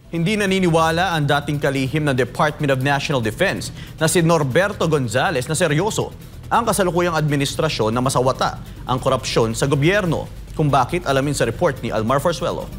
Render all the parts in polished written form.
Hindi naniniwala ang dating kalihim ng Department of National Defense na si Norberto Gonzales na seryoso ang kasalukuyang administrasyon na masawata ang korupsyon sa gobyerno. Kung bakit, alamin sa report ni Almar Forzuelo.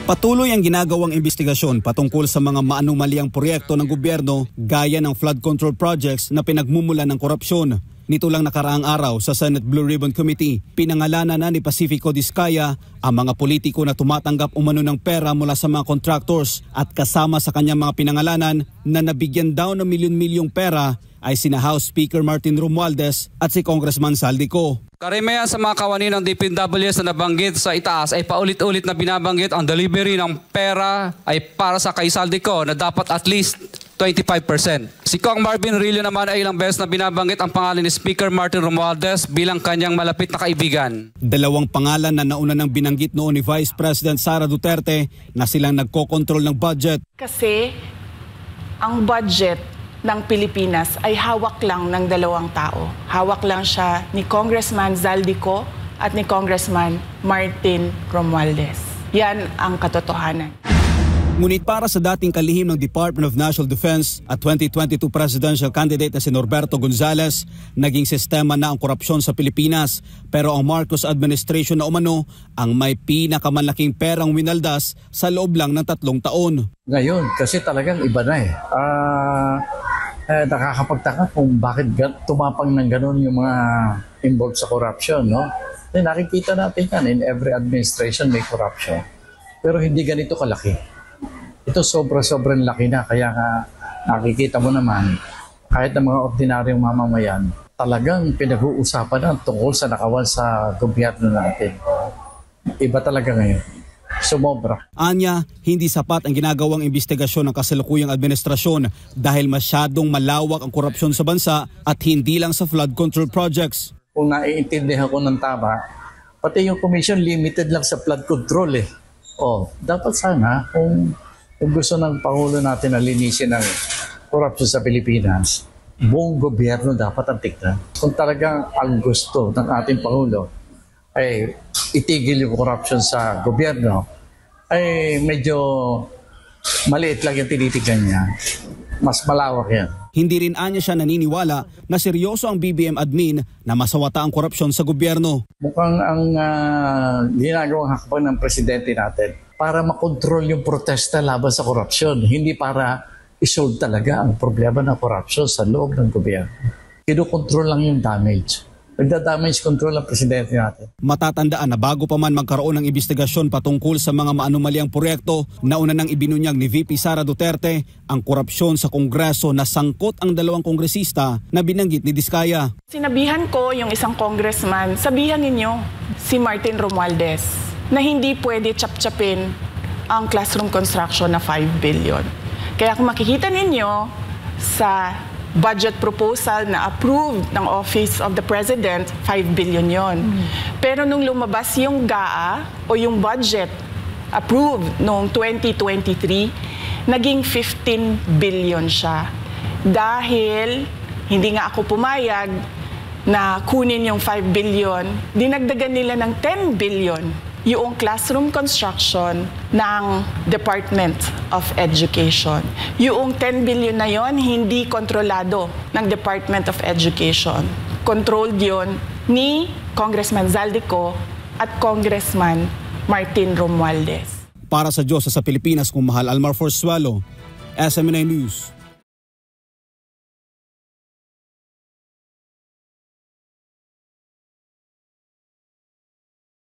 Patuloy ang ginagawang investigasyon patungkol sa mga maanumaliang proyekto ng gobyerno gaya ng flood control projects na pinagmumulan ng korupsyon. Nito lang nakaraang araw sa Senate Blue Ribbon Committee, pinangalanan na ni Pacifico Diskaya ang mga politiko na tumatanggap umano ng pera mula sa mga contractors at kasama sa kanyang mga pinangalanan na nabigyan daw ng milyon-milyong pera ay sina House Speaker Martin Romualdez at si Congressman Zaldico. Karamihan sa mga kawani ng DPWH na nabanggit sa itaas ay paulit-ulit na binabanggit ang delivery ng pera ay para sa kay Zaldico na dapat at least 25%. Si Kong Marvin Rillo naman ay ilang beses na binabanggit ang pangalan ni Speaker Martin Romualdez bilang kanyang malapit na kaibigan. Dalawang pangalan na nauna nang binanggit noon ni Vice President Sara Duterte na silang nagkokontrol ng budget. Kasi ang budget ng Pilipinas ay hawak lang ng dalawang tao. Hawak lang siya ni Congressman Zaldico at ni Congressman Martin Romualdez. Yan ang katotohanan. Ngunit para sa dating kalihim ng Department of National Defense at 2022 presidential candidate na si Norberto Gonzales, naging sistema na ang korupsyon sa Pilipinas. Pero ang Marcos administration na umano ang may pinakamalaking perang winaldas sa loob lang ng 3 taon. Ngayon, kasi talagang iba na eh. Nakakapagtaka kung bakit tumapang ng ganun yung mga involved sa corruption, no? Nakikita natin yan, in every administration may corruption. Pero hindi ganito kalaki. Ito sobrang laki na, kaya nakikita mo naman, kahit ng mga ordinaryong mamamayan, talagang pinag-uusapan na tungkol sa nakawan sa gobyerno natin. Iba talaga ngayon. Sumobra. Anya, hindi sapat ang ginagawang investigasyon ng kasalukuyang administrasyon dahil masyadong malawak ang korupsyon sa bansa at hindi lang sa flood control projects. Kung naiintindihan ko ng tama, pati yung commission limited lang sa flood control eh. Dapat sana kung gusto ng Pangulo natin na linisin ang korupsyon sa Pilipinas, buong gobyerno dapat ang tignan. Kung talagang ang gusto ng ating Pangulo ay itigil yung korupsyon sa gobyerno, ay medyo maliit lang yung tinitignan niya. Mas malawak yan. Hindi rin anya siya naniniwala na seryoso ang BBM admin na masawata ang korupsyon sa gobyerno. Mukhang ang ginagawang hakbang ng presidente natin para makontrol yung protesta laban sa korupsyon, hindi para isolve talaga ang problema ng korupsyon sa loob ng gobyerno. Kinokontrol lang yung damage. Nagda-damage control ang presidente natin. Matatandaan na bago pa man magkaroon ng investigasyon patungkol sa mga maanumaliang proyekto, nauna nang ibinunyag ni VP Sara Duterte ang korupsyon sa Kongreso na sangkot ang 2 kongresista na binanggit ni Diskaya. Sinabihan ko yung isang congressman, sabihan ninyo si Martin Romualdez na hindi pwede chap-chapin ang classroom construction na 5 billion. Kaya kung makikita ninyo sa budget proposal na approved ng Office of the President, 5 billion yon. Pero nung lumabas yung GAA o yung budget approved noong 2023, naging 15 billion siya. Dahil hindi nga ako pumayag na kunin yung 5 billion, dinagdagan nila ng 10 billion yung classroom construction ng Department of Education. Yung 10 billion na yon hindi kontrolado ng Department of Education. Controlled yon ni Congressman Zaldico at Congressman Martin Romualdez. Para sa Diyos sa Pilipinas, kung mahal Almar Forzuelo, SMNI News.